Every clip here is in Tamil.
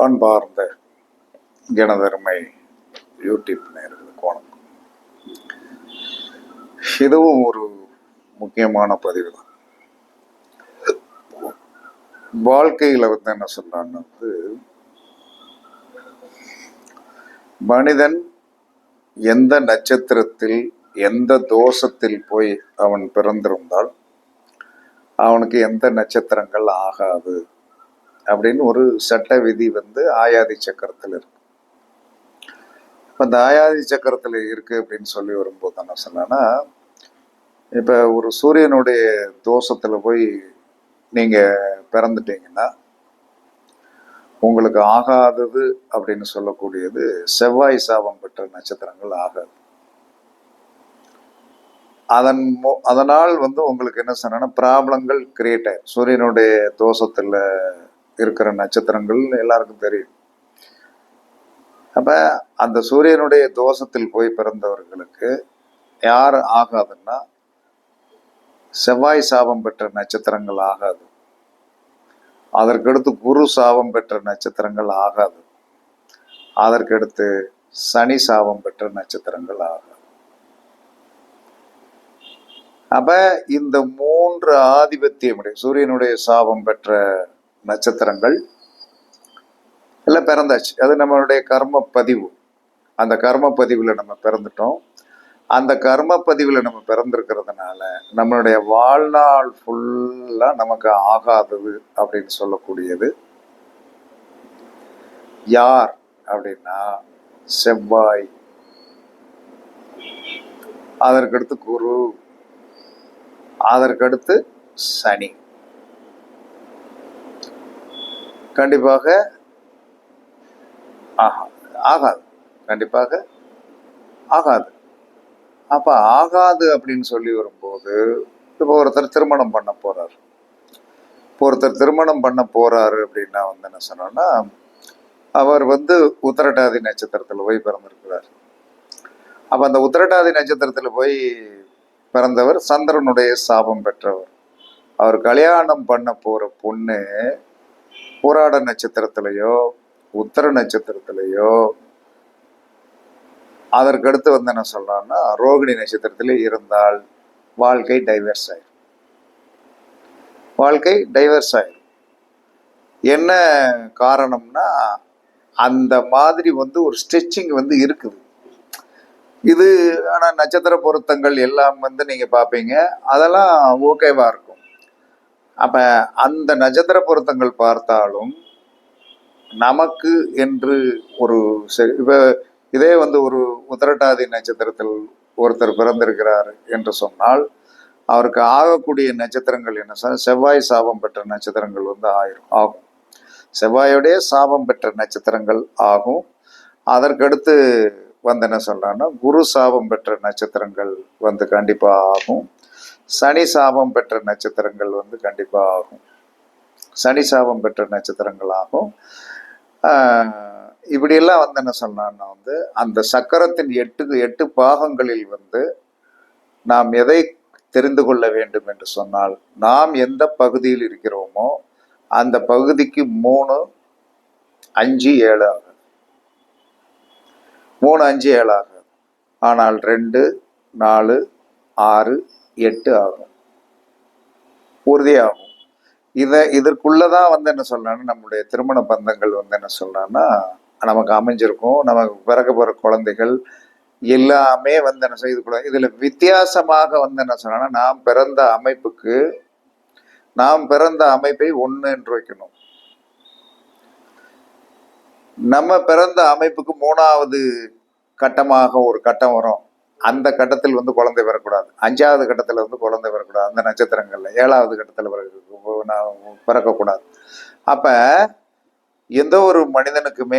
அன்பார்ந்த எனதருமை யூடியூப் நேயர்களுக்கு வணக்கம். இதுவும் ஒரு முக்கியமான பதிவு தான். வாழ்க்கையில என்ன சொல்றான்னு மனிதன் எந்த நட்சத்திரத்தில் எந்த தோஷத்தில் போய் அவன் பிறந்திருந்தால் அவனுக்கு எந்த நட்சத்திரங்கள் ஆகாது அப்படின்னு ஒரு சட்ட விதி ஆயாதி சக்கரத்தில் இருக்கு. அந்த ஆயாதி சக்கரத்தில் இருக்கு அப்படின்னு சொல்லி வரும்போது என்ன சொன்னா, இப்ப ஒரு சூரியனுடைய தோஷத்துல போய் நீங்க பிறந்துட்டீங்கன்னா உங்களுக்கு ஆகாதது அப்படின்னு சொல்லக்கூடியது செவ்வாய் சாபம் பெற்ற நட்சத்திரங்கள் ஆகாது. அதனால் உங்களுக்கு என்ன சொன்னா ப்ராப்ளங்கள் கிரியேட் ஆயிடும். சூரியனுடைய தோஷத்துல இருக்கிற நட்சத்திரங்கள் எல்லாருக்கும் தெரியும். அப்ப அந்த சூரியனுடைய தோஷத்தில் போய் பிறந்தவர்களுக்கு யார் ஆகாதுன்னா செவ்வாய் சாபம் பெற்ற நட்சத்திரங்கள் ஆகாது. அதற்கடுத்து குரு சாபம் பெற்ற நட்சத்திரங்கள் ஆகாது. அதற்கடுத்து சனி சாபம் பெற்ற நட்சத்திரங்கள் ஆகாது. அப்ப இந்த 3 ஆதிபத்தியம் சூரியனுடைய சாபம் பெற்ற நட்சத்திரங்கள் எல்லாம் பிறந்தாச்சு. அது நம்மளுடைய கர்ம பதிவு. அந்த கர்ம பதிவுல நம்ம பிறந்துட்டோம். அந்த கர்ம பதிவுல நம்ம பிறந்திருக்கிறதுனால நம்மளுடைய வாழ்நாள் ஃபுல்லா நமக்கு ஆகாதது அப்படின்னு சொல்லக்கூடியது யார் அப்படின்னா செவ்வாய், அதற்கடுத்து குரு, அதற்கடுத்து சனி. கண்டிப்பாக ஆகாது. கண்டிப்பாக ஆகாது. அப்ப ஆகாது அப்படின்னு சொல்லி வரும்போது இப்போ ஒருத்தர் திருமணம் பண்ண போறாரு. ஒருத்தர் திருமணம் பண்ண போறாரு அப்படின்னா என்ன சொன்னோம்னா, அவர் உத்திரட்டாதி நட்சத்திரத்துல போய் பிறந்திருக்கிறார். அப்ப அந்த உத்திரட்டாதி நட்சத்திரத்துல போய் பிறந்தவர் சந்திரனுடைய சாபம் பெற்றவர். அவர் கல்யாணம் பண்ண போற பொண்ணு பூராட நட்சத்திரத்திலேயோ உத்தர நட்சத்திரத்திலேயோ அதற்கடுத்து என்ன சொல்றான்னா ரோகிணி நட்சத்திரத்திலே இருந்தால் வாழ்க்கை டைவர்ஸ் ஆயிடும். வாழ்க்கை டைவர்ஸ் ஆயிடும். என்ன காரணம்னா அந்த மாதிரி ஒரு ஸ்ட்ரெச்சிங் இருக்குது. இது ஆனா நட்சத்திர பொருத்தங்கள் எல்லாம் நீங்க பார்ப்பீங்க, அதெல்லாம் ஓகேவா இருக்கும். அப்ப அந்த நட்சத்திர பொருத்தங்கள் பார்த்தாலும் நமக்கு என்று ஒரு இப்ப இதே ஒரு உத்திரட்டாதி நட்சத்திரத்தில் ஒருத்தர் பிறந்திருக்கிறார் என்று சொன்னால் அவருக்கு ஆகக்கூடிய நட்சத்திரங்கள் என்ன சொன்ன செவ்வாய் சாபம் பெற்ற நட்சத்திரங்கள் ஆகும். செவ்வாயுடைய சாபம் பெற்ற நட்சத்திரங்கள் ஆகும். அதற்கடுத்து என்ன சொல்றான்னா குரு சாபம் பெற்ற நட்சத்திரங்கள் கண்டிப்பா ஆகும். சனி சாபம் பெற்ற நட்சத்திரங்கள் கண்டிப்பா ஆகும். சனி சாபம் பெற்ற நட்சத்திரங்கள் ஆகும். இப்படியெல்லாம் என்ன சொன்னான்னா அந்த சக்கரத்தின் 8 பாகங்களில் நாம் எதை தெரிந்து கொள்ள வேண்டும் என்று சொன்னால், நாம் எந்த பகுதியில் இருக்கிறோமோ அந்த பகுதிக்கு 3, 5, 7 ஆகும். 3, 5, 7 ஆகும். ஆனால் 2, 4, 6, 8 ஆகும். உறுதியாகும். இதற்குள்ளதான் என்ன சொல்றான்னா நம்முடைய திருமண பந்தங்கள் என்ன சொல்றான்னா நமக்கு அமைஞ்சிருக்கும். நமக்கு பிறக்க போற குழந்தைகள் எல்லாமே என்ன செய்து இதுல வித்தியாசமாக என்ன சொன்னா நாம் பிறந்த அமைப்பை 1 என்று வைக்கணும். நம்ம பிறந்த அமைப்புக்கு 3வது கட்டமாக ஒரு கட்டம் வரும். அந்த கட்டத்தில் குழந்தை வரக்கூடாது. 5வது கட்டத்துல குழந்தை வரக்கூடாது. அந்த நட்சத்திரங்கள்ல 7வது கட்டத்துல பிறக்கக்கூடாது. அப்ப எந்த ஒரு மனிதனுக்குமே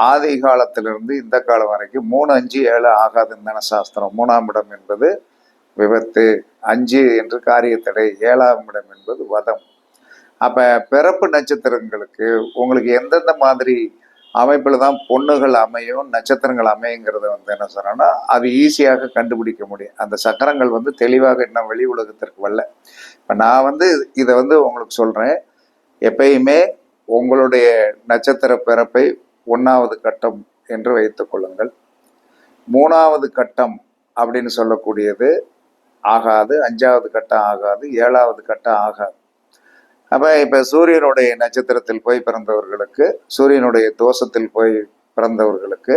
ஆதி காலத்திலிருந்து இந்த காலம் வரைக்கும் 3, 5, 7 ஆகாதுன்னு தானே சாஸ்திரம். 3ஆம் இடம் என்பது விபத்து, 5 என்று காரியத்தடை, 7ஆம் இடம் என்பது வதம். அப்ப பிறப்பு நட்சத்திரங்களுக்கு உங்களுக்கு எந்தெந்த மாதிரி அமைப்புல தான் பொண்ணுகள் அமையும், நட்சத்திரங்கள் அமையுங்கிறத என்ன சொன்னா அது ஈஸியாக கண்டுபிடிக்க முடியும். அந்த சக்கரங்கள் தெளிவாக இன்னும் வெளி உலகத்திற்கு வரல. இப்ப நான் இதை உங்களுக்கு சொல்றேன். எப்பயுமே உங்களுடைய நட்சத்திர பிறப்பை 1வது கட்டம் என்று வைத்துக் கொள்ளுங்கள். 3வது கட்டம் அப்படின்னு சொல்லக்கூடியது ஆகாது, 5வது கட்டம் ஆகாது, 7வது கட்டம் ஆகாது. அப்ப இப்ப சூரியனுடைய நட்சத்திரத்தில் போய் பிறந்தவர்களுக்கு, சூரியனுடைய தோஷத்தில் போய் பிறந்தவர்களுக்கு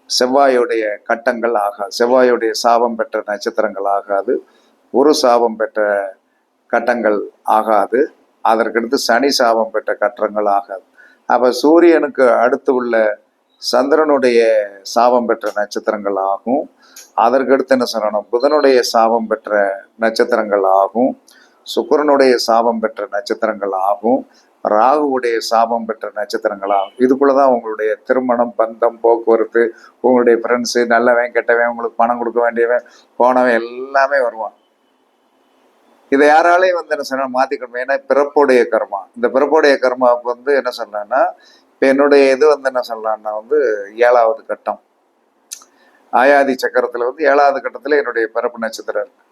செவ்வாயுடைய கட்டங்கள் ஆகாது, செவ்வாயுடைய சாபம் பெற்ற நட்சத்திரங்கள் ஆகாது, குரு சாபம் பெற்ற கட்டங்கள் ஆகாது, அதற்கடுத்து சனி சாபம் பெற்ற கட்டங்கள் ஆகாது. அப்ப சூரியனுக்கு அடுத்து உள்ள சந்திரனுடைய சாபம் பெற்ற நட்சத்திரங்கள் ஆகும். அதற்கடுத்து என்ன சொல்லணும், புதனுடைய சாபம் பெற்ற நட்சத்திரங்கள் ஆகும், சுக்கிரனுடைய சாபம் பெற்ற நட்சத்திரங்கள் ஆகும், ராகுவுடைய சாபம் பெற்ற நட்சத்திரங்கள் ஆகும். இதுக்குள்ளதான் உங்களுடைய திருமணம், பந்தம், போக்குவரத்து, உங்களுடைய ஃப்ரெண்ட்ஸு, நல்லவன் கெட்டவன், உங்களுக்கு பணம் கொடுக்க வேண்டியவன் போனவன் எல்லாமே வருவான். இதை யாராலையும் என்ன சொன்னா மாத்திக்கணும். ஏன்னா பிறப்புடைய கர்மா. இந்த பிறப்புடைய கர்மாவுக்கு என்ன சொல்லலாம்னா, இப்போ என்னுடைய இது என்ன சொல்லலாம்னா 7வது கட்டம் ஆயாதி சக்கரத்துல 7வது கட்டத்துல என்னுடைய பிறப்பு நட்சத்திரம் இருக்கு.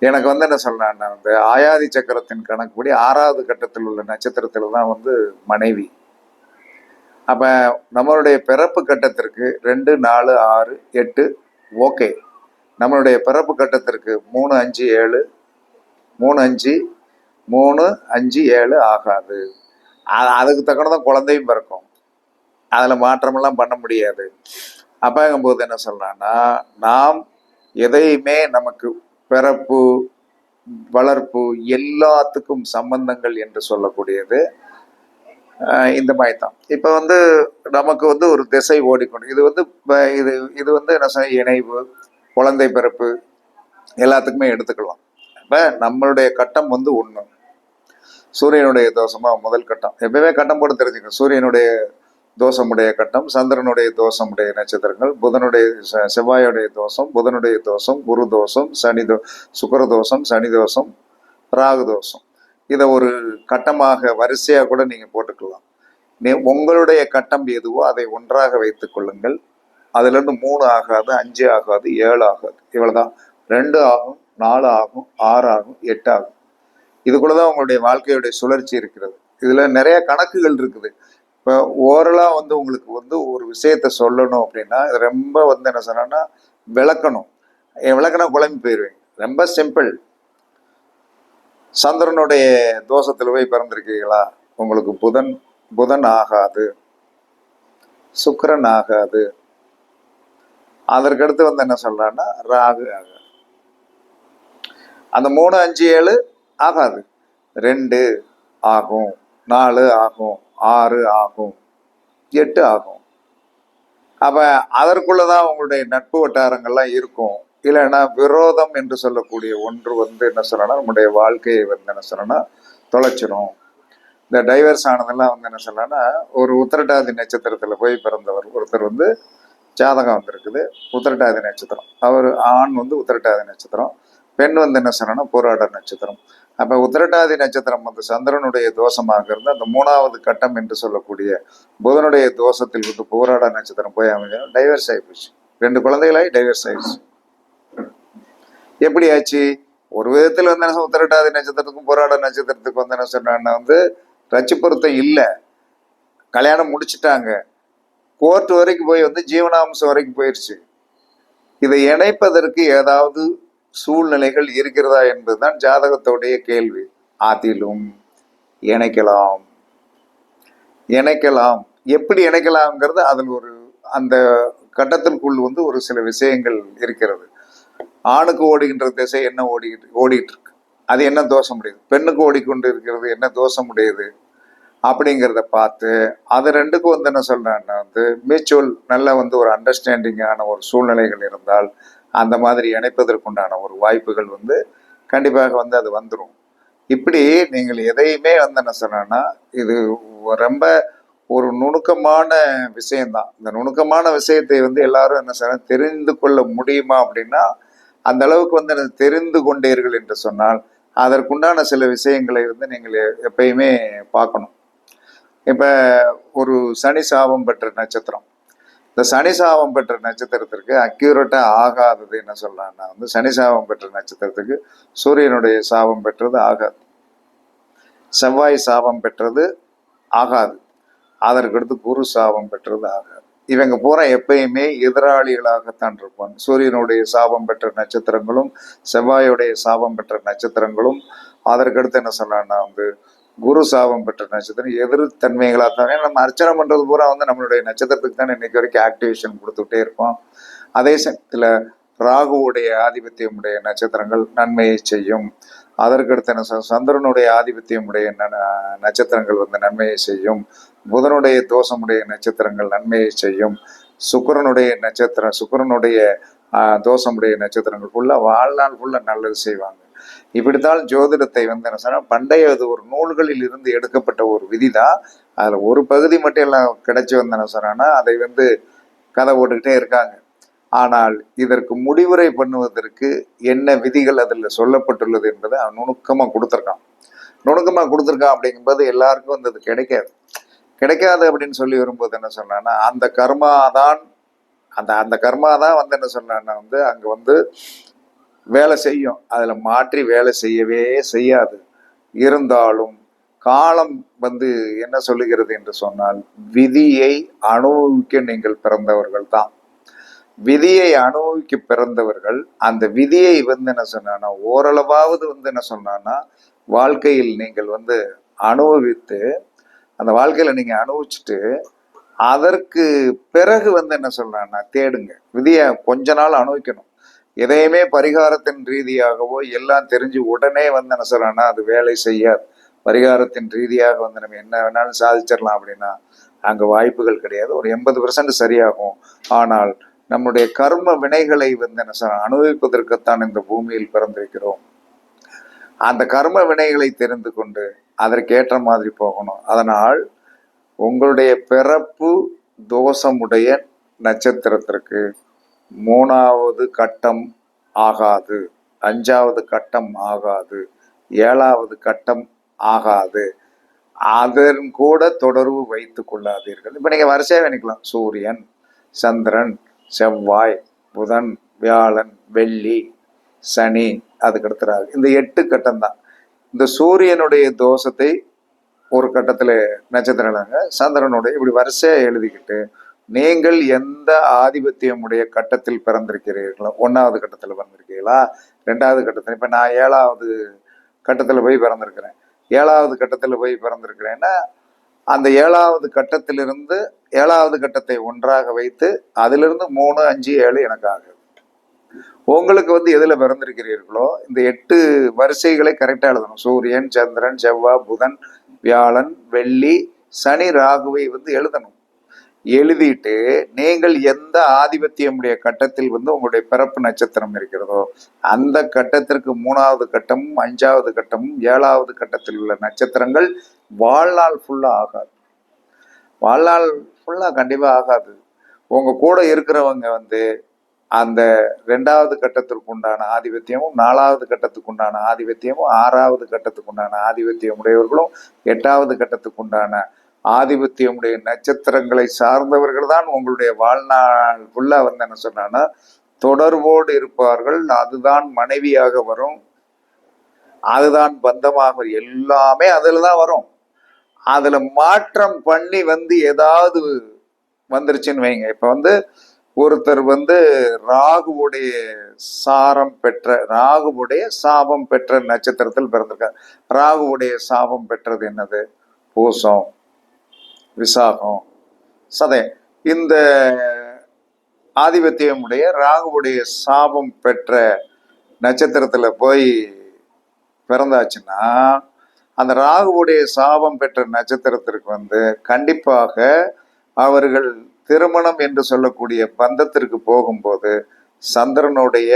எனக்கு என்ன சொல்லலாம்னா ஆயாதி சக்கரத்தின் கணக்குப்படி 6வது கட்டத்தில் உள்ள நட்சத்திரத்துல தான் மனைவி. அப்ப நம்மளுடைய பிறப்பு கட்டத்திற்கு 2, 4, 6, 8 ஓகே. நம்மளுடைய பிறப்பு கட்டத்திற்கு 3, 5, 7 3, 5 3, 5, 7 ஆகாது. அதுக்கு தக்கனதான் குழந்தையும் பிறக்கும். அதுல மாற்றமெல்லாம் பண்ண முடியாது. அப்பங்கும்போது என்ன சொல்லலாம்னா, நாம் எதையுமே நமக்கு பிறப்பு, வளர்ப்பு எல்லாத்துக்கும் சம்பந்தங்கள் என்று சொல்லக்கூடியது இந்த மாதிரி தான். இப்ப நமக்கு ஒரு திசை ஓடிக்கொண்டு இது இது இது என்ன சொல்ல, இணைவு, குழந்தை பிறப்பு எல்லாத்துக்குமே எடுத்துக்கலாம். இப்ப நம்மளுடைய கட்டம் ஒண்ணு, சூரியனுடைய தோஷமா முதல் கட்டம். எப்பவுமே கட்டம் போட்டு தெரிஞ்சுக்கணும். சூரியனுடைய தோஷமுடைய கட்டம், சந்திரனுடைய தோஷமுடைய நட்சத்திரங்கள், புதனுடைய செவ்வாயுடைய தோஷம், புதனுடைய தோஷம், குரு தோஷம், சுக்கிர தோஷம், சனி தோஷம், ராகு தோஷம். இதை ஒரு கட்டமாக வரிசையா கூட நீங்க போட்டுக்கலாம். உங்களுடைய கட்டம் எதுவோ அதை ஒன்றாக வைத்துக் கொள்ளுங்கள். அதுல இருந்து 3 ஆகாது, 5 ஆகாது, 7 ஆகாது, இவ்வளவுதான். 2 ஆகும், 4 ஆகும், 6 ஆகும், 8 ஆகும். இதுக்குள்ளதான் உங்களுடைய வாழ்க்கையுடைய சுழற்சி இருக்கிறது. இதுல நிறைய கணக்குகள் இருக்குது. இப்போ ஓரலா உங்களுக்கு ஒரு விஷயத்த சொல்லணும் அப்படின்னா ரொம்ப என்ன சொன்னா விளக்கணும். விளக்குனா குழம்பு போயிடுவேன். ரொம்ப சிம்பிள். சந்திரனுடைய தோஷத்துல போய் பிறந்திருக்கீங்களா, உங்களுக்கு புதன் ஆகாது, சுக்கிரன் ஆகாது, அதற்கடுத்து என்ன சொல்றான்னா ராகு ஆகாது. அந்த 3, 5, 7 ஆகாது. 2 ஆகும், 4 ஆகும், 6 ஆகும், 8 ஆகும். அப்ப அதற்குள்ளதான் உங்களுடைய நட்பு வட்டாரங்கள்லாம் இருக்கும். இல்லைன்னா விரோதம் என்று சொல்லக்கூடிய ஒன்று என்ன சொல்லனா நம்முடைய வாழ்க்கையை என்ன சொல்லனா தொலைச்சிரும். இந்த டைவர்ஸ் ஆனதெல்லாம் என்ன சொல்லனா, ஒரு உத்திரட்டாதி நட்சத்திரத்துல போய் பிறந்தவர் ஒருத்தர் ஜாதகம் வந்திருக்குது. உத்திரட்டாதி நட்சத்திரம். அவர் ஆண் உத்திரட்டாதி நட்சத்திரம், பெண் என்ன சொன்னா போராட நட்சத்திரம். அப்ப உத்திரட்டாதி நட்சத்திரம் சந்திரனுடைய தோஷமாக இருந்து அந்த 3வது கட்டம் என்று சொல்லக்கூடிய புதனுடைய தோஷத்தில் போராட நட்சத்திரம் போய் அமைஞ்ச டைவர்ஸ் ஆயிடுச்சு. 2 குழந்தைகளாய் டைவர்ஸ் ஆயிடுச்சு. எப்படி ஆச்சு? ஒரு விதத்தில் உத்திரட்டாதி நட்சத்திரத்துக்கும் போராட நட்சத்திரத்துக்கும் என்ன சொன்னா ரச்சு பொருத்தம் இல்லை. கல்யாணம் முடிச்சுட்டாங்க, கோர்ட் வரைக்கும் போய் ஜீவனாம்சம் வரைக்கும் போயிடுச்சு. இதை இணைப்பதற்கு ஏதாவது சூழ்நிலைகள் இருக்கிறதா என்பதுதான் ஜாதகத்தோடைய கேள்வி. அதிலும் இணைக்கலாம். எப்படி இணைக்கலாம்ங்கிறது அதில் அந்த கட்டத்திற்குள் ஒரு சில விஷயங்கள் இருக்கிறது. ஆணுக்கு ஓடுகின்ற திசை என்ன ஓடிட்டு இருக்கு, அது என்ன தோஷம் உடையது, பெண்ணுக்கு ஓடிக்கொண்டு இருக்கிறது என்ன தோஷம் உடையது அப்படிங்கிறத பார்த்து அது ரெண்டுக்கும் என்ன சொல்றேன்னா மியூச்சுவல் நல்ல ஒரு அண்டர்ஸ்டாண்டிங்கான ஒரு சூழ்நிலைகள் இருந்தால் அந்த மாதிரி இணைப்பதற்குண்டான ஒரு வாய்ப்புகள் கண்டிப்பாக அது வந்துடும். இப்படி நீங்கள் எதையுமே என்ன சொன்னா இது ரொம்ப ஒரு நுணுக்கமான விஷயம்தான். இந்த நுணுக்கமான விஷயத்தை எல்லாரும் என்ன சொன்னா தெரிந்து கொள்ள முடியுமா அப்படின்னா, அந்த அளவுக்கு தெரிந்து கொண்டீர்கள் என்று சொன்னால் அதற்குண்டான சில விஷயங்களை நீங்கள் எப்பயுமே பார்க்கணும். இப்ப ஒரு சனி சாபம் பெற்ற நட்சத்திரம், இந்த சனி சாபம் பெற்ற நட்சத்திரத்திற்கு அக்யூரேட்டா ஆகாதது என்ன சொல்றாங்கன்னா சனி சாபம் பெற்ற நட்சத்திரத்துக்கு சூரியனுடைய சாபம் பெற்றது ஆகாது. செவ்வாய் சாபம் பெற்றது ஆகாது. அதற்கடுத்து குரு சாபம் பெற்றது ஆகாது. இவங்க பூரா எப்பயுமே எதிராளிகளாகத்தான் இருப்பாங்க. சூரியனுடைய சாபம் பெற்ற நட்சத்திரங்களும் செவ்வாயுடைய சாபம் பெற்ற நட்சத்திரங்களும் அதற்கடுத்து என்ன சொன்னான்னா குரு சாபம் பெற்ற நட்சத்திரம் எதிர்த்தன்மைகளாக தான். நம்ம அர்ச்சனை பண்றது பூரா நம்மளுடைய நட்சத்திரத்துக்கு தானே இன்னைக்கு வரைக்கும் ஆக்டிவேஷன் கொடுத்துட்டே இருப்போம். அதே சமயத்துல ராகுவுடைய ஆதிபத்தியமுடைய நட்சத்திரங்கள் நன்மையை செய்யும். அதற்கடுத்து என்ன சந்திரனுடைய ஆதிபத்தியமுடைய நட்சத்திரங்கள் நன்மையை செய்யும். புதனுடைய தோஷமுடைய நட்சத்திரங்கள் நன்மையை செய்யும். சுக்கிரனுடைய தோஷமுடைய நட்சத்திரங்கள் ஃபுல்லா வாழ்நாள் ஃபுல்லா நல்லது செய்வாங்க. இப்படித்தான் ஜோதிடத்தை என்ன சொன்னா பண்டைய ஒரு நூல்களில் இருந்து எடுக்கப்பட்ட ஒரு விதிதான். அதுல ஒரு பகுதி மட்டும் எல்லாம் கிடைச்சி என்ன சொன்னா அதை கதை போட்டுக்கிட்டே இருக்காங்க. ஆனால் இதற்கு முடிவுரை பண்ணுவதற்கு என்ன விதிகள் அதில் சொல்லப்பட்டுள்ளது என்பதை அவன் நுணுக்கமாக கொடுத்துருக்கான். அப்படிங்கும்போது எல்லாருக்கும் அது கிடைக்காது அப்படின்னு சொல்லி வரும்போது என்ன சொன்னான்னா அந்த கர்மாதான் அந்த கர்மாதான் என்ன சொன்னான்னா அங்கே வேலை செய்யும். அதில் மாற்றி வேலை செய்யவே செய்யாது. இருந்தாலும் காலம் என்ன சொல்லுகிறது என்று சொன்னால் விதியை அனுபவிக்க நீங்கள் பிறந்தவர்கள் தான். விதியை அனுபவிக்க பிறந்தவர்கள் அந்த விதியை என்ன சொன்னா ஓரளவாவது என்ன சொன்னா வாழ்க்கையில் நீங்கள் அனுபவித்து அந்த வாழ்க்கையில நீங்க அனுபவிச்சுட்டு அதற்கு பிறகு என்ன சொல்றான்னா தேடுங்க. விதியை கொஞ்ச நாள் அனுபவிக்கணும். எதையுமே பரிகாரத்தின் ரீதியாகவோ எல்லாம் தெரிஞ்சு உடனே என்ன சொல்றான்னா அது வேலை செய்யாது. பரிகாரத்தின் ரீதியாக நம்ம என்ன வேணாலும் சாதிச்சிடலாம் அப்படின்னா அங்க வாய்ப்புகள் கிடையாது. ஒரு 80% சரியாகும். ஆனால் நம்முடைய கர்ம வினைகளை அனுபவிப்பதற்குத்தான் இந்த பூமியில் பிறந்திருக்கிறோம். அந்த கர்ம வினைகளை தெரிந்து கொண்டு அதற்கேற்ற மாதிரி போகணும். அதனால் உங்களுடைய பிறப்பு தோஷமுடைய நட்சத்திரத்திற்கு 3வது கட்டம் ஆகாது, 5வது கட்டம் ஆகாது, 7வது கட்டம் ஆகாது. அதன் கூட தொடர்பு வைத்துக் கொள்ளாதீர்கள். இப்ப நீங்க வரிசையா நினைக்கலாம். சூரியன், சந்திரன், செவ்வாய், புதன், வியாழன், வெள்ளி, சனி, அதுக்கடுத்துறாரு. இந்த 8 கட்டம் தான். இந்த சூரியனுடைய தோஷத்தை ஒரு கட்டத்துல நட்சத்திரங்க, சந்திரனுடைய இப்படி வரிசையா எழுதிக்கிட்டு நீங்கள் எந்த ஆதிபத்தியமுடைய கட்டத்தில் பிறந்திருக்கிறீர்களோ, 1வது கட்டத்துல பிறந்திருக்கீங்களா, 2வது கட்டத்துல, இப்ப நான் 7வது கட்டத்துல போய் பிறந்திருக்கிறேன். 7வது கட்டத்துல போய் பிறந்திருக்கிறேன்னா அந்த 7வது கட்டத்திலிருந்து 7வது கட்டத்தை ஒன்றாக வைத்து அதிலிருந்து 3, 5, 7 எனக்கு ஆகுது. உங்களுக்கு எதுல பிறந்திருக்கிறீர்களோ இந்த 8 வரிசைகளை கரெக்டா எழுதணும். சூரியன், சந்திரன், செவ்வாய், புதன், வியாழன், வெள்ளி, சனி, ராகுவை எழுதணும். எழுதிட்டு நீங்கள் எந்த ஆதிபத்தியமுடைய கட்டத்தில் உங்களுடைய பிறப்பு நட்சத்திரம் இருக்கிறதோ அந்த கட்டத்திற்கு 3வது கட்டமும் 5வது கட்டமும் 7வது கட்டத்தில் உள்ள நட்சத்திரங்கள் வாழ்நாள் ஃபுல்லா ஆகாது. வாழ்நாள் ஃபுல்லா கண்டிப்பா ஆகாது. உங்க கூட இருக்கிறவங்க அந்த 2வது கட்டத்திற்கு உண்டான ஆதிபத்தியமும் 4வது கட்டத்துக்கு உண்டான ஆதிபத்தியமும் 6வது கட்டத்துக்கு உண்டான ஆதிபத்தியம் உடையவர்களும் 8வது கட்டத்துக்கு உண்டான ஆதிபத்தியமுடைய நட்சத்திரங்களை சார்ந்தவர்கள் தான் உங்களுடைய வாழ்நாள் ஃபுல்லா என்ன சொன்னா தொடர்போடு இருப்பார்கள். அதுதான் மனைவியாக வரும், அதுதான் பந்தமாக, எல்லாமே அதுலதான் வரும். அதுல மாற்றம் பண்ணி ஏதாவது வந்துருச்சுன்னு வைங்க. இப்ப ஒருத்தர் ராகுவுடைய சாபம் பெற்ற நட்சத்திரத்தில் பிறந்திருக்கார். ராகுவுடைய சாபம் பெற்றது என்னது? பூசம், விசாகம், சதயம். இந்த ஆதிபத்தியமுடைய ராகுவுடைய சாபம் பெற்ற நட்சத்திரத்துல போய் பிறந்தாச்சுன்னா அந்த ராகுவுடைய சாபம் பெற்ற நட்சத்திரத்திற்கு கண்டிப்பாக அவர்கள் திருமணம் என்று சொல்லக்கூடிய பந்தத்திற்கு போகும்போது சந்திரனுடைய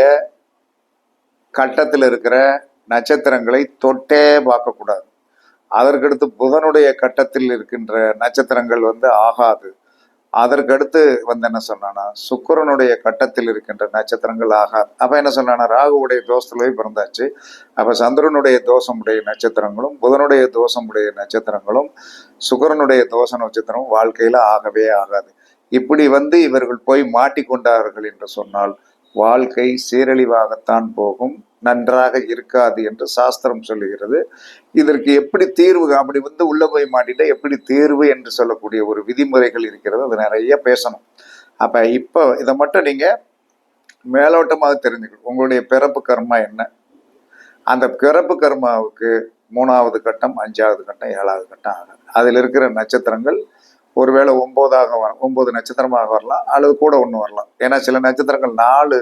கட்டத்தில் இருக்கிற நட்சத்திரங்களை தொட்டே பார்க்கக்கூடாது. அதற்கடுத்து புதனுடைய கட்டத்தில் இருக்கின்ற நட்சத்திரங்கள் ஆகாது. அதற்கடுத்து என்ன சொன்னானா சுக்கிரனுடைய கட்டத்தில் இருக்கின்ற நட்சத்திரங்கள் ஆகாது. அப்ப என்ன சொன்னானா ராகுவுடைய தோஷத்துல போய் பிறந்தாச்சு. அப்ப சந்திரனுடைய தோஷமுடைய நட்சத்திரங்களும் புதனுடைய தோஷமுடைய நட்சத்திரங்களும் சுக்கிரனுடைய தோஷ நட்சத்திரமும் வாழ்க்கையில ஆகவே ஆகாது. இப்படி இவர்கள் போய் மாட்டிக்கொண்டார்கள் என்று சொன்னால் வாழ்க்கை சீரழிவாகத்தான் போகும், நன்றாக இருக்காது என்று சாஸ்திரம் சொல்லுகிறது. இதற்கு எப்படி தீர்வு, அப்படி வந்து உள்ள போய் மாட்டிட்டு எப்படி தீர்வு என்று சொல்லக்கூடிய ஒரு விதிமுறைகள் இருக்கிறது. அது நிறைய பேசணும். அப்ப இப்போ இதை மட்டும் நீங்க மேலோட்டமாக தெரிஞ்சுக்கணும். உங்களுடைய பிறப்பு கர்மா என்ன, அந்த பிறப்பு கர்மாவுக்கு 3வது கட்டம், 5வது கட்டம், 7வது கட்டம் ஆகாது. அதில் இருக்கிற நட்சத்திரங்கள் ஒருவேளை 9 நட்சத்திரமாக வரலாம், அல்லது கூட ஒன்று வரலாம். ஏன்னா சில நட்சத்திரங்கள் 4,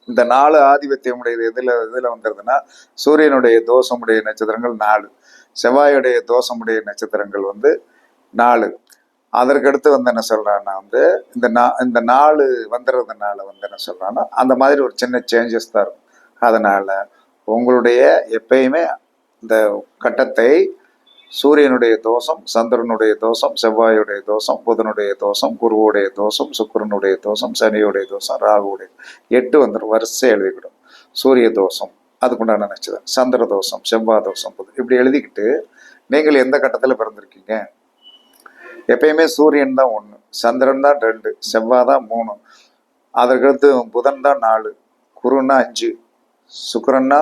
இந்த 4 ஆதிபத்தியம் உடையது எதுல வந்துருதுன்னா, சூரியனுடைய தோஷமுடைய நட்சத்திரங்கள் 4, செவ்வாயுடைய தோஷமுடைய நட்சத்திரங்கள் வந்து 4. அதற்கடுத்து வந்து என்ன சொல்றான்னா வந்து இந்த 4 வந்துடுறதுனால வந்து என்ன சொல்றான்னா அந்த மாதிரி ஒரு சின்ன சேஞ்சஸ் தான் இருக்கும். அதனால உங்களுடைய எப்பயுமே இந்த கட்டத்தை சூரியனுடைய தோஷம், சந்திரனுடைய தோஷம், செவ்வாயுடைய தோஷம், புதனுடைய தோஷம், குருவுடைய தோஷம், சுக்கிரனுடைய தோஷம், சனியுடைய தோஷம், ராகுவுடைய 8 வந்துடும். வரிசை எழுதிக்கிடும். சூரிய தோஷம் அதுக்குண்டான நட்சத்திரம், சந்திர தோஷம், செவ்வாய் தோஷம், புதன், இப்படி எழுதிக்கிட்டு நீங்கள் எந்த கட்டத்தில் பிறந்திருக்கீங்க. எப்பயுமே சூரியன் தான் 1, சந்திரன் தான் 2, செவ்வாய் தான் 3, அதற்கடுத்து புதன் தான் 4, குருன்னா 5, சுக்கிரன்னா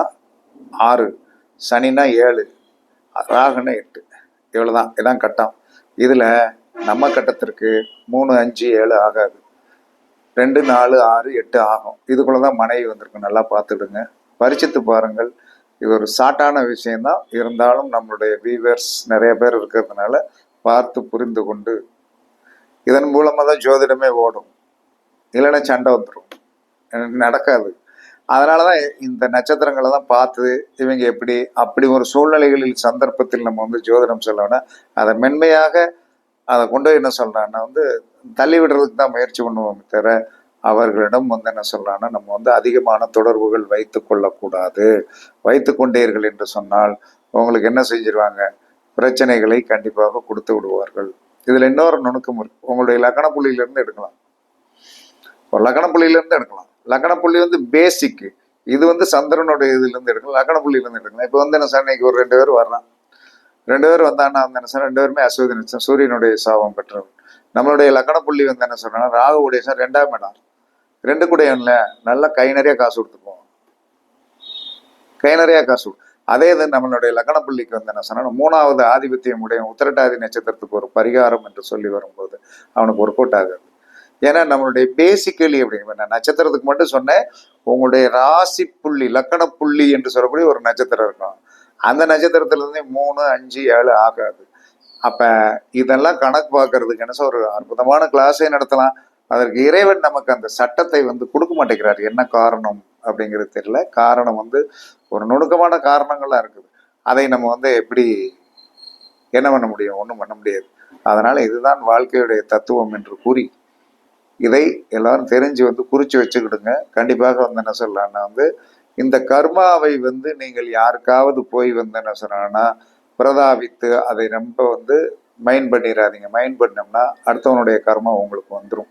6, சனினா 7, ராகுன்னா 8. இவ்வளவுதான். இதான் கட்டம். இதுல நம்ம கட்டத்திற்கு 3, 5, 7 ஆகாது. 2, 4, 6, 8 ஆகும். இதுக்குள்ளதான் மனைவி வந்திருக்கு. நல்லா பார்த்துடுங்க, பரிச்சித்து பாருங்கள். இது ஒரு ஷார்ட்டான விஷயம்தான், இருந்தாலும் நம்மளுடைய வியூவர்ஸ் நிறைய பேர் இருக்கிறதுனால பார்த்து புரிந்து கொண்டு, இதன் மூலமா தான் ஜோதிடமே ஓடும். இல்லைன்னா சண்டை வந்துடும், நடக்காது. அதனாலதான் இந்த நட்சத்திரங்களை தான் பார்த்து இவங்க எப்படி அப்படி ஒரு சூழ்நிலைகளில் சந்தர்ப்பத்தில் நம்ம வந்து ஜோதிடம் சொல்லணும்னா அதை மென்மையாக அதை கொண்டு என்ன சொல்றான்னா வந்து தள்ளி விடுறதுக்கு தான் முயற்சி பண்ணுவோம் தவிர அவர்களிடம் வந்து என்ன சொல்றான்னா நம்ம வந்து அதிகமான தொடர்புகள் வைத்து கொள்ளக்கூடாது. வைத்து கொண்டீர்கள் என்று சொன்னால் உங்களுக்கு என்ன செஞ்சிருவாங்க, பிரச்சனைகளை கண்டிப்பாக கொடுத்து விடுவார்கள். இதுல இன்னொரு நுணுக்கம் இருக்கு. உங்களுடைய லக்கண புள்ளியிலிருந்து எடுக்கலாம், ஒரு லக்கண புள்ளியிலிருந்து எடுக்கலாம். லக்கண புள்ளி வந்து பேசிக்கு, இது வந்து சந்திரனுடைய இதுல இருந்து எடுக்கலாம், லக்கண புள்ளியில இருந்து எடுக்கலாம். இப்ப வந்து என்ன சார், இன்னைக்கு ஒரு 2 பேர் வர்றான், 2 பேர் வந்தான்னா வந்து என்ன சார், 2 பேருமே அஸ்வதி நட்சத்திரம், சூரியனுடைய சாபம் பெற்றவர். நம்மளுடைய லக்கண புள்ளி வந்து என்ன சொல்றா, ராகுவுடைய சார் 2ஆம் இடம், 2 கூட இல்லை, நல்லா கை நிறைய காசு கொடுத்துப்போம், கை நிறைய காசு. அதே இது நம்மளுடைய லக்கண புள்ளிக்கு வந்து என்ன சொன்னா 3வது ஆதிபத்தியம் உடைய உத்திரட்டாதி நட்சத்திரத்துக்கு ஒரு பரிகாரம் என்று சொல்லி வரும்போது அவனுக்கு ஒர்க் அவுட் ஆகாது. ஏன்னா நம்மளுடைய பேசிக்கலி அப்படிங்கிற, நான் நட்சத்திரத்துக்கு மட்டும் சொன்னேன், உங்களுடைய ராசி புள்ளி லக்கண புள்ளி என்று சொல்லக்கூடிய ஒரு நட்சத்திரம் இருக்கும். அந்த நட்சத்திரத்துல இருந்து 3, 5, 7 ஆகாது. அப்ப இதெல்லாம் கணக்கு பார்க்கறதுக்கு என்ன ஒரு அற்புதமான கிளாஸே நடத்தலாம். அதற்கு இறைவன் நமக்கு அந்த சட்டத்தை வந்து கொடுக்க மாட்டேங்கிறார். என்ன காரணம் அப்படிங்கிறது தெரியல. காரணம் வந்து ஒரு நுணுக்கமான காரணங்கள்லாம் இருக்குது. அதை நம்ம வந்து எப்படி என்ன பண்ண முடியும், ஒன்றும் பண்ண முடியாது. அதனால இதுதான் வாழ்க்கையுடைய தத்துவம் என்று கூறி இதை எல்லாரும் தெரிஞ்சு வந்து குறிச்சு வச்சுக்கிடுங்க. கண்டிப்பாக வந்து என்ன சொல்லலாம்னா வந்து இந்த கர்மாவை வந்து நீங்கள் யாருக்காவது போய் வந்து என்ன சொன்னா பிரதாபித்து அதை ரொம்ப வந்து மைண்ட் பண்ணிடாதீங்க. மைண்ட் பண்ணோம்னா அடுத்தவனுடைய கர்மா உங்களுக்கு வந்துடும்.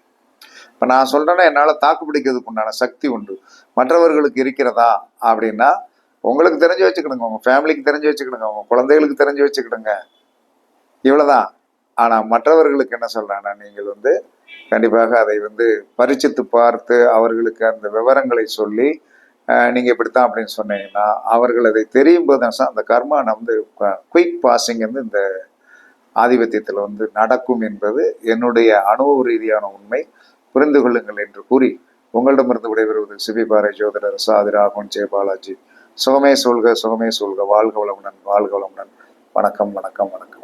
இப்போ நான் சொல்றேன்னா என்னால் தாக்கு பிடிக்கிறதுக்கு உண்டான சக்தி உண்டு, மற்றவர்களுக்கு இருக்கிறதா அப்படின்னா உங்களுக்கு தெரிஞ்சு வச்சுக்கிடுங்க, உங்க ஃபேமிலிக்கு தெரிஞ்சு வச்சுக்கிடுங்க, உங்க குழந்தைகளுக்கு தெரிஞ்சு வச்சுக்கிடுங்க, இவ்வளவுதான். ஆனா மற்றவர்களுக்கு என்ன சொல்றாங்கன்னா நீங்கள் வந்து கண்டிப்பாக அதை வந்து பரிச்சித்து பார்த்து அவர்களுக்கு அந்த விவரங்களை சொல்லி நீங்க இப்படித்தான் அப்படின்னு சொன்னீங்கன்னா அவர்கள் அதை தெரியும் போது அந்த கர்மா வந்து குயிக் பாசிங் வந்து இந்த ஆதிபத்தியத்தில் வந்து நடக்கும் என்பது என்னுடைய அனுபவ ரீதியான உண்மை. புரிந்து கொள்ளுங்கள் என்று கூறி உங்களிடமிருந்து விடைபெறுவது சிபிபாறை ஜோதிடர் சாதி ராகவன் ஜெயபாலாஜி. சுகமே சொல்க, சுகமே சொல்க. வாழ்க வளமுடன், வாழ்க வளமுடன். வணக்கம், வணக்கம், வணக்கம்.